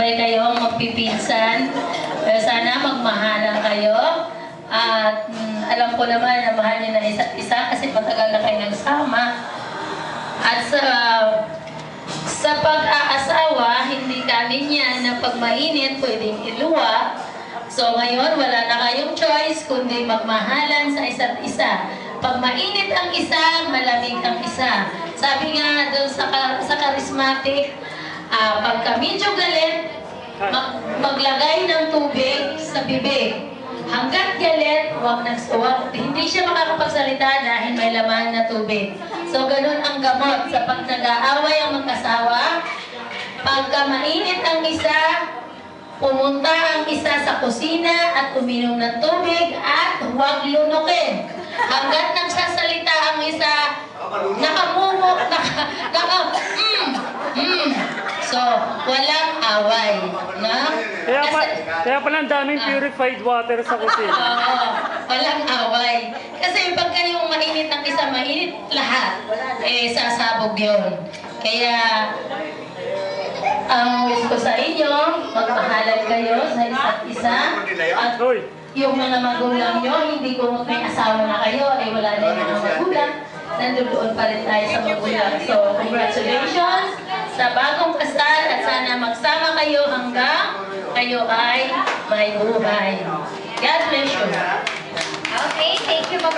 sabay kayong magpipinsan. Pero sana magmahalan kayo. At alam ko naman na mahal niyo na isa't isa kasi matagal na kayo nagsama. At sa pag-aasawa, hindi kami yan na pag mainit pwedeng iluwa. So ngayon, wala na kayong choice kundi magmahalan sa isa't isa. Pag mainit ang isa, malamig ang isa. Sabi nga doon sa charismatic, pagka medyo galit, maglagay ng tubig sa bibig. Hanggat galit, hindi siya makakapagsalita dahil may laman na tubig. So ganun ang gamot sa pag nag-aaway ang mag-asawa. Pagka mainit ang isa, pumunta ang isa sa kusina at uminom ng tubig at huwag lunukin. Hanggat nagsasalita ang isa, nakamumok, So, walang away. Na? Kaya pala ang daming purified water sa kusina. Oo, walang away. Kasi pag kayong mainit ang isa, mainit lahat. Sasabog yun. Kaya, ang wish ko sa inyo, magmahalan kayo sa isa't isa. At yung mga magulang nyo, hindi kung may asawa na kayo, wala na yung mga magulang. Nandoon pa rin tayo sa magulang. So, congratulations sa bagong kasal at sana magsama kayo hanggang kayo ay may buhay. God bless you. Okay, thank you, Mama.